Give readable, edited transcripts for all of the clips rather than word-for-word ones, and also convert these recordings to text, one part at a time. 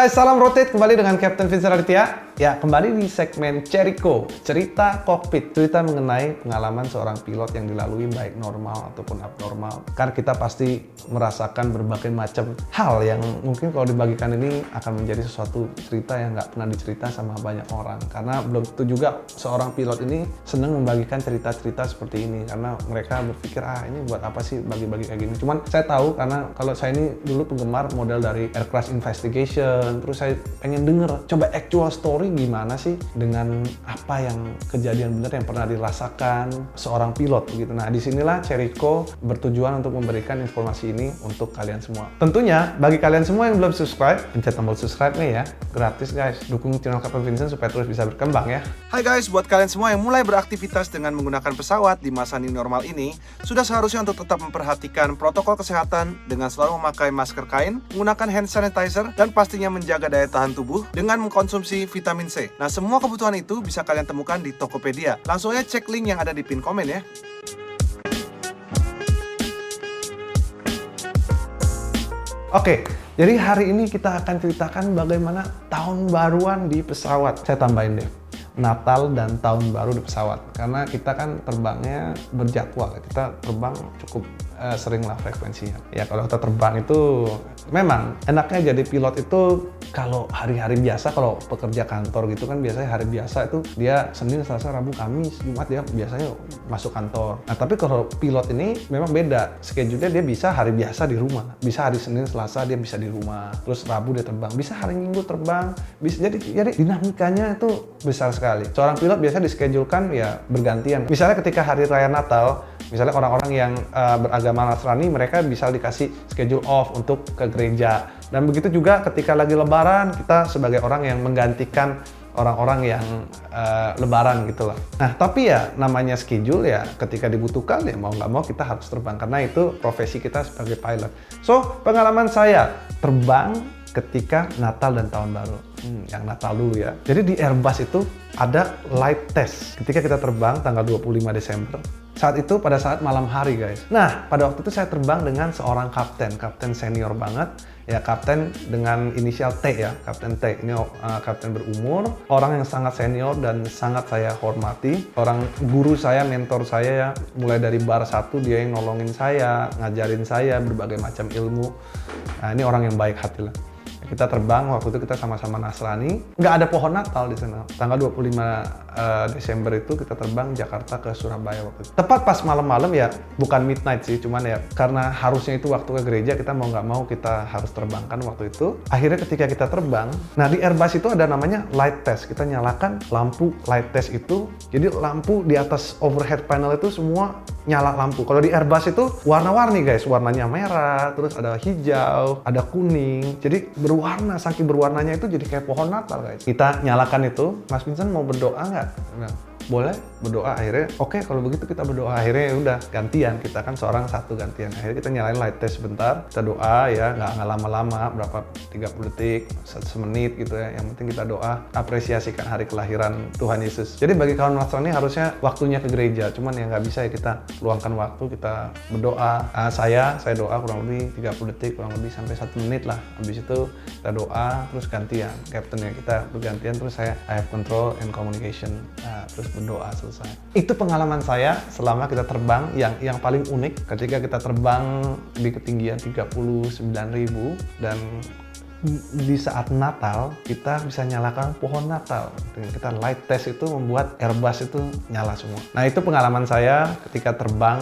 guys, salam rotate kembali dengan Captain Vincent Raditya. Ya, kembali di segmen Cheriko, cerita kokpit, cerita mengenai pengalaman seorang pilot yang dilalui baik normal ataupun abnormal. Karena kita pasti merasakan berbagai macam hal yang mungkin kalau dibagikan ini akan menjadi sesuatu cerita yang nggak pernah dicerita sama banyak orang. Karena belum tentu juga seorang pilot ini senang membagikan cerita-cerita seperti ini. Karena mereka berpikir, ini buat apa sih bagi-bagi kayak gini. Cuman saya tahu karena kalau saya ini dulu penggemar model dari Air Crash Investigation, terus saya pengen denger coba actual story gimana sih dengan apa yang kejadian benar yang pernah dirasakan seorang pilot begitu. Nah, disinilah Cheriko bertujuan untuk memberikan informasi ini untuk kalian semua. Tentunya bagi kalian semua yang belum subscribe, pencet tombol subscribe nih ya, gratis guys. Dukung channel Captain Vincent supaya terus bisa berkembang ya. Hai guys, buat kalian semua yang mulai beraktivitas dengan menggunakan pesawat di masa new normal ini, sudah seharusnya untuk tetap memperhatikan protokol kesehatan dengan selalu memakai masker kain, menggunakan hand sanitizer, dan pastinya menjaga daya tahan tubuh dengan mengkonsumsi vitamin C. Nah, semua kebutuhan itu bisa kalian temukan di Tokopedia. Langsung aja cek link yang ada di pin komen ya. Oke, jadi hari ini kita akan ceritakan bagaimana tahun baruan di pesawat. Saya tambahin deh, Natal dan tahun baru di pesawat. Karena kita kan terbangnya berjadwal, kita terbang cukup sering lah frekuensinya. Ya kalau kita terbang itu memang enaknya jadi pilot itu kalau hari-hari biasa, kalau pekerja kantor gitu kan biasanya hari biasa itu dia Senin, Selasa, Rabu, Kamis, Jumat dia biasanya masuk kantor. Nah tapi kalau pilot ini memang beda, schedule-nya dia bisa hari biasa di rumah, bisa hari Senin, Selasa dia bisa di rumah, terus Rabu dia terbang, bisa hari Minggu terbang, bisa jadi dinamikanya itu besar sekali. Seorang pilot biasa dischedulekan ya bergantian. Misalnya ketika hari raya Natal, misalnya orang-orang yang beragama Nasrani, mereka bisa dikasih schedule off untuk ke gereja. Dan begitu juga ketika lagi Lebaran, kita sebagai orang yang menggantikan orang-orang yang Lebaran gitu lah. Nah, tapi ya namanya schedule ya ketika dibutuhkan ya mau nggak mau kita harus terbang. Karena itu profesi kita sebagai pilot. So, pengalaman saya terbang ketika Natal dan Tahun Baru. Yang Natal dulu ya. Jadi di Airbus itu ada light test ketika kita terbang tanggal 25 Desember. Saat itu pada saat malam hari guys. Nah, pada waktu itu saya terbang dengan seorang kapten senior banget. Ya, kapten dengan inisial T ya, Kapten T. Ini kapten berumur, orang yang sangat senior dan sangat saya hormati. Orang guru saya, mentor saya ya, mulai dari bar 1 dia yang nolongin saya, ngajarin saya berbagai macam ilmu. Nah, ini orang yang baik hati lah. Kita terbang, waktu itu kita sama-sama Nasrani. Nggak ada pohon Natal di sana. Tanggal 25 Desember itu kita terbang Jakarta ke Surabaya waktu itu. Tepat pas malam-malam ya, bukan midnight sih, cuman ya karena harusnya itu waktu ke gereja, kita mau nggak mau kita harus terbangkan waktu itu. Akhirnya ketika kita terbang, nah di Airbus itu ada namanya light test. Kita nyalakan lampu light test itu, jadi lampu di atas overhead panel itu semua nyala lampu. Kalau di Airbus itu warna-warni guys, warnanya merah, terus ada hijau, ada kuning, jadi berwarna, saking berwarnanya itu jadi kayak pohon Natal guys. Kita nyalakan itu, Mas Vincent mau berdoa nggak? Nah, boleh berdoa. Akhirnya oke, kalau begitu kita berdoa. Akhirnya ya udah gantian, kita kan seorang satu gantian. Akhirnya kita nyalain light test sebentar, kita doa ya, nggak lama-lama, berapa 30 detik, semenit gitu ya. Yang penting kita doa, apresiasikan hari kelahiran Tuhan Yesus. Jadi bagi kawan Nasrani harusnya waktunya ke gereja, cuman ya nggak bisa ya kita luangkan waktu, kita berdoa. Saya doa kurang lebih 30 detik, kurang lebih sampai 1 menit lah. Habis itu kita doa, terus gantian. Captain ya, kita bergantian, terus saya I have control and communication. Nah, terus berdoa selesai. Itu pengalaman saya selama kita terbang yang paling unik ketika kita terbang di ketinggian 39.000 dan di saat Natal kita bisa nyalakan pohon Natal. Dengan kita light test itu membuat Airbus itu nyala semua. Nah, itu pengalaman saya ketika terbang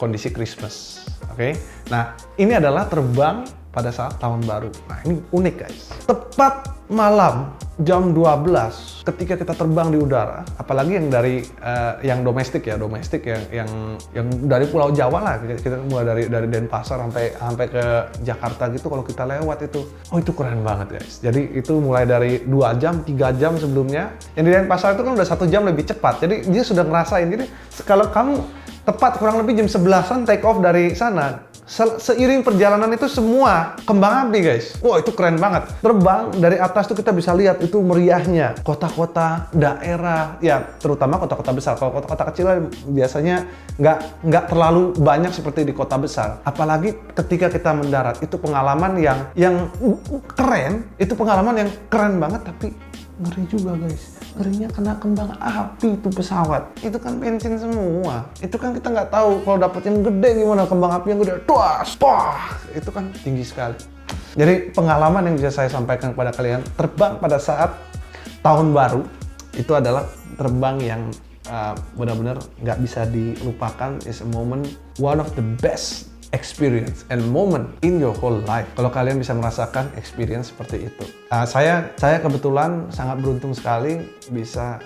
kondisi Christmas. Oke. Nah, ini adalah terbang pada saat tahun baru. Nah, ini unik guys. Tepat malam jam 12 ketika kita terbang di udara, apalagi yang dari yang domestik yang dari Pulau Jawa lah, kita mulai dari Denpasar sampai ke Jakarta gitu, kalau kita lewat itu keren banget guys. Jadi itu mulai dari 2 jam 3 jam sebelumnya, yang di Denpasar itu kan udah 1 jam lebih cepat, jadi dia sudah ngerasain. Jadi kalau kamu Tepat kurang lebih jam 11-an take off dari sana. Seiring perjalanan itu semua kembang api guys. Wah itu keren banget. Terbang dari atas tuh kita bisa lihat itu meriahnya. Kota-kota, daerah, ya terutama kota-kota besar. Kalau kota-kota kecil biasanya nggak terlalu banyak seperti di kota besar. Apalagi ketika kita mendarat, itu pengalaman yang keren. Itu pengalaman yang keren banget tapi ngeri juga guys. Ngerinya kena kembang api itu pesawat. Itu kan bensin semua. Itu kan kita nggak tahu kalau dapet yang gede gimana, kembang api yang gede. Tuas, wah, itu kan tinggi sekali. Jadi pengalaman yang bisa saya sampaikan kepada kalian, terbang pada saat tahun baru itu adalah terbang yang benar-benar nggak bisa dilupakan. Is a moment, one of the best experience and moment in your whole life. Kalau kalian bisa merasakan experience seperti itu. Saya kebetulan sangat beruntung sekali bisa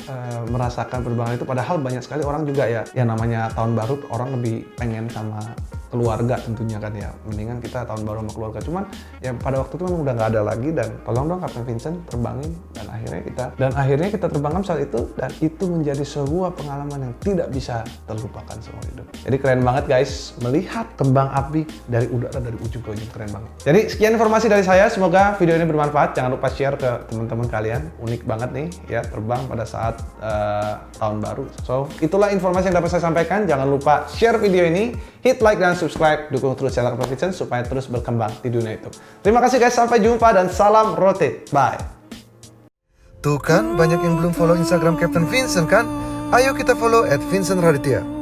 merasakan penerbangan itu. Padahal banyak sekali orang juga ya, yang namanya tahun baru orang lebih pengen sama keluarga tentunya kan ya. Mendingan kita tahun baru sama keluarga. Cuman ya pada waktu itu memang udah nggak ada lagi dan tolong dong Kapten Vincent terbangin dan akhirnya kita terbangkan saat itu dan itu menjadi sebuah pengalaman yang tidak bisa terlupakan seumur hidup. Jadi keren banget guys melihat kembang api dari udara dari ujung ke ujung, keren banget. Jadi sekian informasi dari saya, semoga video ini bermanfaat. Jangan lupa share ke teman-teman kalian. Unik banget nih ya terbang pada saat tahun baru. So itulah informasi yang dapat saya sampaikan. Jangan lupa share video ini, hit like dan subscribe, dukung terus channel Kapten Vincent supaya terus berkembang di dunia YouTube. Terima kasih guys, sampai jumpa dan salam rotate. Bye. Tuh kan banyak yang belum follow Instagram Kapten Vincent kan? Ayo kita follow @VincentRaditya.